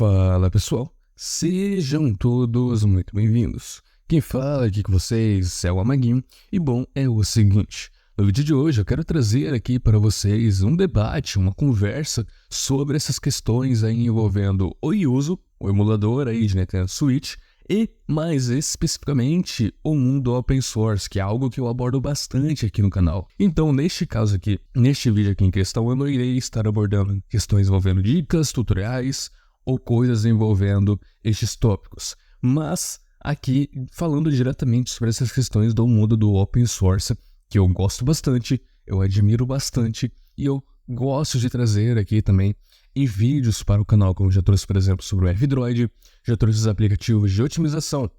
Fala pessoal, sejam todos muito bem-vindos. Quem fala aqui com vocês é o Amaguinho e bom, é o seguinte, no vídeo de hoje eu quero trazer aqui para vocês um debate, uma conversa sobre essas questões aí envolvendo o Yuzu, o emulador aí de Nintendo Switch, e mais especificamente o mundo open source, que é algo que eu abordo bastante aqui no canal. Então, neste caso aqui, neste vídeo aqui em questão, eu não irei estar abordando questões envolvendo dicas, tutoriais ou coisas envolvendo estes tópicos, mas aqui falando diretamente sobre essas questões do mundo do open source, que eu gosto bastante, eu admiro bastante e eu gosto de trazer aqui também em vídeos para o canal, como já trouxe, por exemplo, sobre o F-Droid, já trouxe os aplicativos de otimização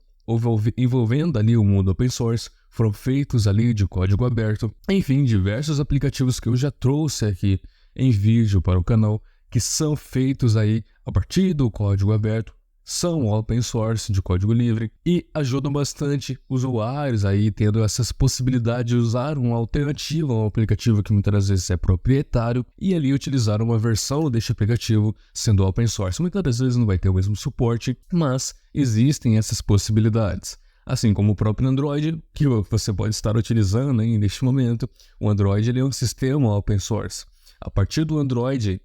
envolvendo ali o mundo open source, foram feitos ali de código aberto, enfim, diversos aplicativos que eu já trouxe aqui em vídeo para o canal, que são feitos aí a partir do código aberto, são open source de código livre e ajudam bastante usuários aí tendo essas possibilidades de usar uma alternativa ao aplicativo que muitas vezes é proprietário e ali utilizar uma versão deste aplicativo sendo open source. Muitas das vezes não vai ter o mesmo suporte, mas existem essas possibilidades. Assim como o próprio Android, que você pode estar utilizando aí neste momento. O Android ele é um sistema open source. A partir do Android,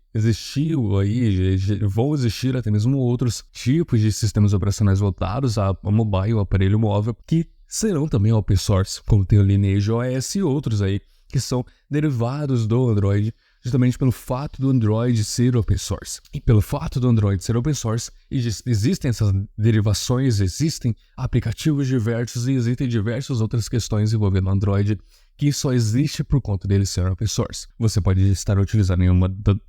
vão existir até mesmo outros tipos de sistemas operacionais voltados a mobile, ao aparelho móvel, que serão também open source, como tem o Lineage OS e outros aí, que são derivados do Android, justamente pelo fato do Android ser open source. E pelo fato do Android ser open source, existem essas derivações, existem aplicativos diversos e existem diversas outras questões envolvendo o Android, que só existe por conta dele ser open source. Você pode estar utilizando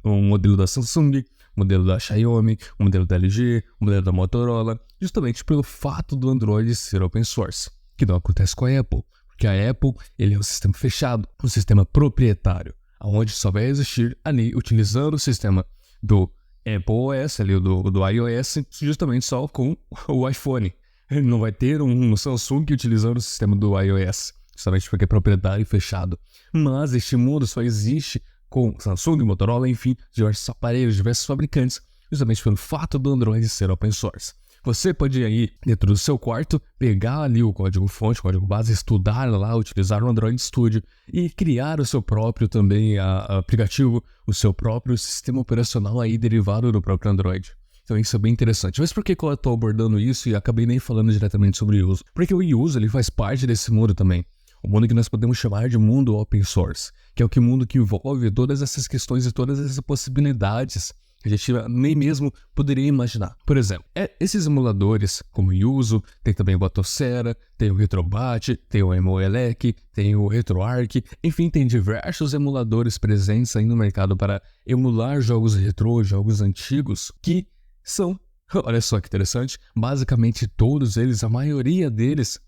um modelo da Samsung, um modelo da Xiaomi, um modelo da LG, um modelo da Motorola, justamente pelo fato do Android ser open source, que não acontece com a Apple, porque a Apple ele é um sistema fechado, um sistema proprietário, onde só vai existir ali utilizando o sistema do Apple OS, ali do iOS, justamente só com o iPhone. Ele não vai ter um Samsung utilizando o sistema do iOS, justamente porque é proprietário e fechado. Mas este mundo só existe com Samsung, Motorola, enfim, diversos aparelhos, diversos fabricantes, justamente pelo fato do Android ser open source. Você pode ir aí dentro do seu quarto, pegar ali o código-fonte, o código base, estudar lá, utilizar o Android Studio e criar o seu próprio também aplicativo, o seu próprio sistema operacional aí derivado do próprio Android. Então isso é bem interessante. Mas por que eu estou abordando isso e acabei nem falando diretamente sobre o uso? Porque o uso ele faz parte desse mundo também. O mundo que nós podemos chamar de mundo open source, que é o mundo que envolve todas essas questões e todas essas possibilidades que a gente nem mesmo poderia imaginar. Por exemplo, esses emuladores como o Yuzu, tem também o Batocera, tem o Retrobat, tem o Emoelec, tem o RetroArch, enfim, tem diversos emuladores presentes aí no mercado para emular jogos retrô, jogos antigos, que são, olha só que interessante, basicamente todos eles, a maioria deles,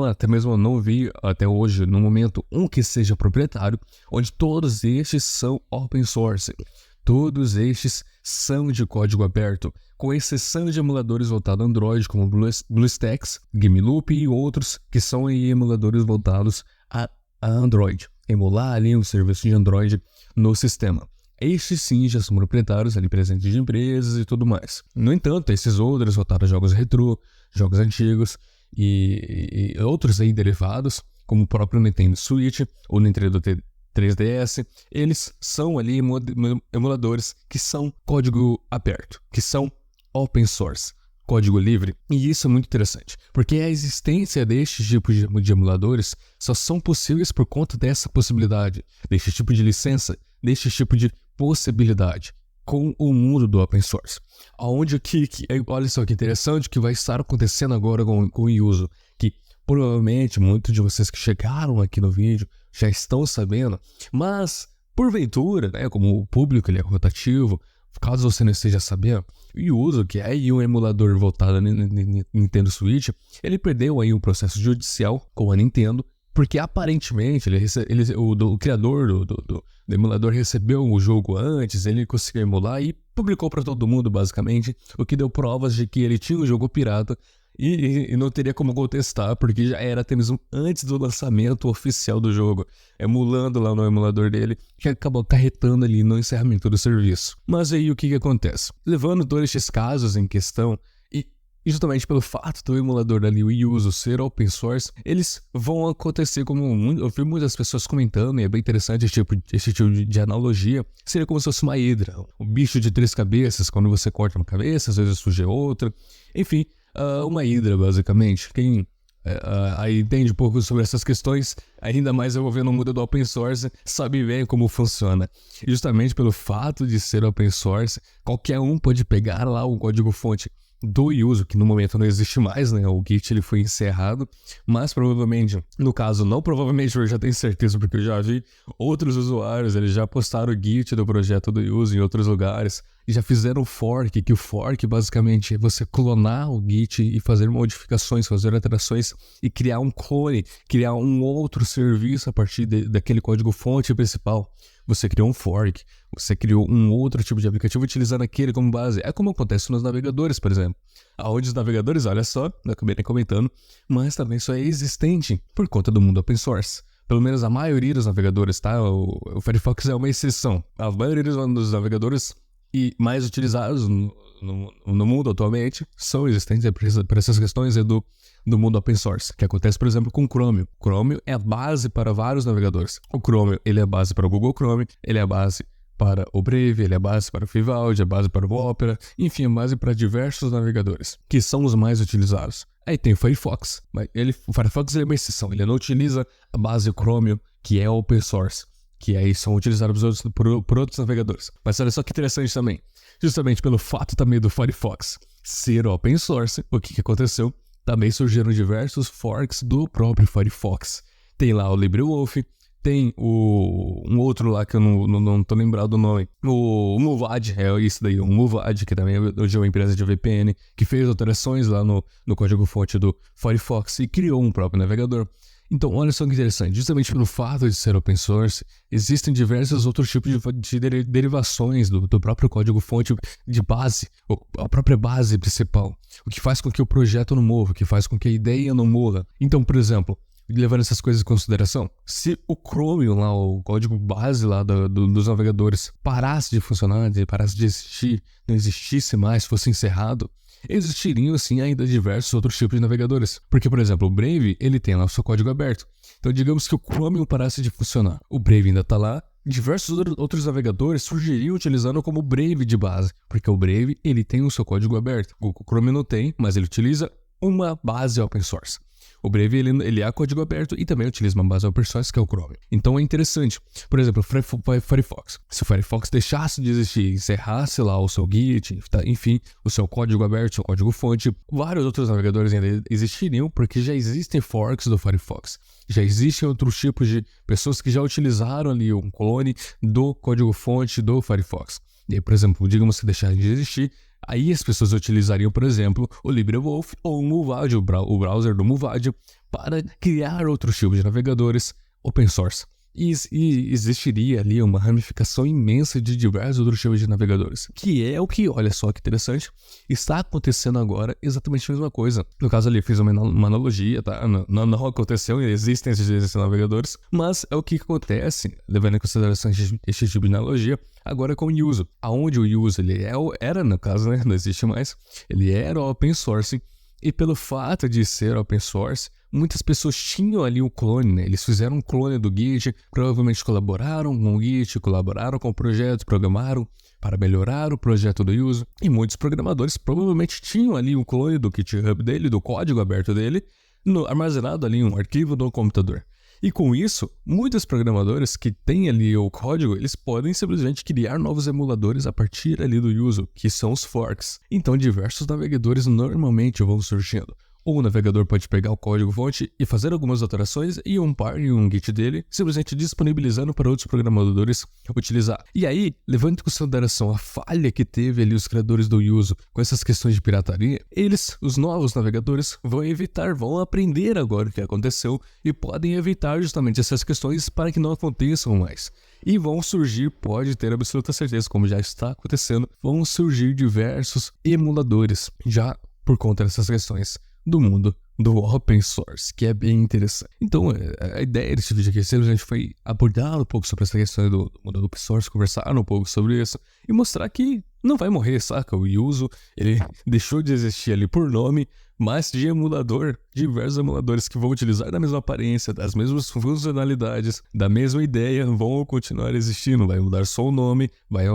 até mesmo eu não vi até hoje, no momento, um que seja proprietário, onde todos estes são open source. Todos estes são de código aberto, com exceção de emuladores voltados a Android, como BlueStacks, GameLoop e outros que são aí emuladores voltados a Android. Emular ali um serviço de Android no sistema. Estes sim já são proprietários ali presentes de empresas e tudo mais. No entanto, esses outros voltados a jogos retrô, jogos antigos e outros aí derivados, como o próprio Nintendo Switch ou Nintendo 3DS, eles são ali emuladores que são código aberto, que são open source, código livre. E isso é muito interessante, porque a existência destes tipos de emuladores só são possíveis por conta dessa possibilidade, deste tipo de licença, deste tipo de possibilidade com o mundo do open source. Onde olha só que interessante que vai estar acontecendo agora com o Yuzu, que provavelmente muitos de vocês que chegaram aqui no vídeo já estão sabendo, mas porventura, como o público ele é rotativo, caso você não esteja sabendo, o Yuzu, que é um emulador voltado no Nintendo Switch, ele perdeu aí um processo judicial com a Nintendo, porque aparentemente o criador do emulador recebeu o jogo antes, ele conseguiu emular e publicou para todo mundo basicamente, o que deu provas de que ele tinha um jogo pirata E não teria como contestar, porque já era até mesmo antes do lançamento oficial do jogo, emulando lá no emulador dele, que acabou acarretando ali no encerramento do serviço. Mas aí o que acontece? Levando todos esses casos em questão, e justamente pelo fato do emulador ali, o Yuzu, ser open source, eles vão acontecer como eu vi muitas pessoas comentando, e é bem interessante esse tipo de analogia, seria como se fosse uma hidra, um bicho de 3 cabeças, quando você corta uma cabeça, às vezes surge outra, enfim, uma hidra basicamente. Quem aí entende um pouco sobre essas questões, ainda mais envolvendo o mundo do open source, sabe bem como funciona. E justamente pelo fato de ser open source, qualquer um pode pegar lá o código-fonte do Yuzu, que no momento não existe mais, né? O Git ele foi encerrado, mas provavelmente, no caso, não provavelmente, eu já tenho certeza, porque eu já vi outros usuários, eles já postaram o Git do projeto do Yuzu em outros lugares, e já fizeram o fork, que o fork basicamente é você clonar o Git e fazer modificações, fazer alterações e criar um clone, criar um outro serviço a partir daquele código-fonte principal. Você criou um fork, você criou um outro tipo de aplicativo utilizando aquele como base. É como acontece nos navegadores, por exemplo. Aonde os navegadores, olha só, não acabei nem comentando, mas também só é existente por conta do mundo open source. Pelo menos a maioria dos navegadores, tá? O Firefox é uma exceção. A maioria dos navegadores e mais utilizados no mundo atualmente são existentes para essas questões do mundo open source, que acontece, por exemplo, com o Chrome. O Chrome é a base para vários navegadores. O Chrome, ele é a base para o Google Chrome, ele é a base para o Brave, ele é a base para o Vivaldi, é a base para o Opera, enfim, é a base para diversos navegadores, que são os mais utilizados. Aí tem o Firefox, mas o Firefox ele é uma exceção, ele não utiliza a base Chromium, que é open source, que aí são utilizados por outros navegadores. Mas olha só que interessante também, justamente pelo fato também do Firefox ser open source, o que aconteceu? Também surgiram diversos forks do próprio Firefox. Tem lá o LibreWolf, tem um outro lá que eu não tô lembrado do nome. O Muvad, é isso daí, o Muvad, que também é uma empresa de VPN, que fez alterações lá no código-fonte do Firefox e criou um próprio navegador. Então, olha só que interessante, justamente pelo fato de ser open source, existem diversos outros tipos de derivações do próprio código-fonte de base, a própria base principal, o que faz com que o projeto não mova, o que faz com que a ideia não morra. Então, por exemplo, levando essas coisas em consideração, se o Chromium lá, o código base lá dos navegadores, parasse de funcionar, parasse de existir, não existisse mais, fosse encerrado, existiriam sim ainda diversos outros tipos de navegadores. Porque, por exemplo, o Brave, ele tem lá o seu código aberto. Então, digamos que o Chromium parasse de funcionar. O Brave ainda está lá. Diversos outros navegadores surgiriam utilizando como Brave de base. Porque o Brave, ele tem o seu código aberto. O Chromium não tem, mas ele utiliza uma base open source. O Brave, ele é código aberto e também utiliza uma base open source que é o Chrome. Então é interessante. Por exemplo, o Firefox. Se o Firefox deixasse de existir, encerrasse lá o seu Git, enfim, o seu código aberto, o seu código fonte, vários outros navegadores ainda existiriam porque já existem forks do Firefox. Já existem outros tipos de pessoas que já utilizaram ali um clone do código fonte do Firefox. E aí, por exemplo, digamos que deixarem de existir, aí as pessoas utilizariam, por exemplo, o LibreWolf ou o Muvad, o browser do Muvad, para criar outros tipos de navegadores open source. E existiria ali uma ramificação imensa de diversos outros tipos de navegadores. Que é o que, olha só que interessante, está acontecendo agora exatamente a mesma coisa. No caso ali, fiz uma analogia, tá? Não aconteceu, existem esses navegadores, mas é o que acontece, levando em consideração este tipo de analogia, agora com o Yuzu. Aonde o Yuzu ele era, no caso, né? Não existe mais. Ele era open source. E pelo fato de ser open source, muitas pessoas tinham ali o clone, né? Eles fizeram um clone do Git, provavelmente colaboraram com o Git, colaboraram com o projeto, programaram para melhorar o projeto do Yuzu. E muitos programadores provavelmente tinham ali um clone do GitHub dele, do código aberto dele, armazenado ali em um arquivo no computador. E com isso, muitos programadores que têm ali o código, eles podem simplesmente criar novos emuladores a partir ali do Yuzu, que são os forks. Então diversos navegadores normalmente vão surgindo. Ou o navegador pode pegar o código-fonte e fazer algumas alterações e umpar em um Git dele, simplesmente disponibilizando para outros programadores utilizar. E aí, levando em consideração a falha que teve ali os criadores do Yuzu com essas questões de pirataria, eles, os novos navegadores, vão aprender agora o que aconteceu e podem evitar justamente essas questões para que não aconteçam mais. E vão surgir, pode ter absoluta certeza, como já está acontecendo, vão surgir diversos emuladores já por conta dessas questões. do mundo do open source, que é bem interessante. Então, a ideia desse vídeo aqui, a gente foi abordar um pouco sobre essa questão do mundo do open source, conversar um pouco sobre isso e mostrar que não vai morrer, saca? O uso, ele deixou de existir ali por nome, mas de emulador, diversos emuladores que vão utilizar da mesma aparência, das mesmas funcionalidades, da mesma ideia, vão continuar existindo. Vai mudar só o nome, vai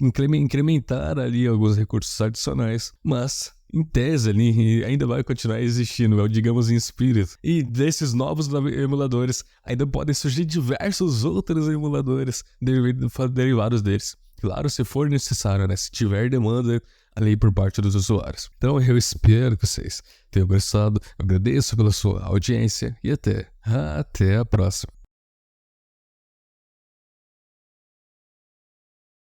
incrementar ali alguns recursos adicionais, mas em tese ali ainda vai continuar existindo, digamos em espírito. E desses novos emuladores ainda podem surgir diversos outros emuladores derivados deles. Claro, se for necessário, né? Se tiver demanda ali por parte dos usuários. Então eu espero que vocês tenham gostado, eu agradeço pela sua audiência e até a próxima.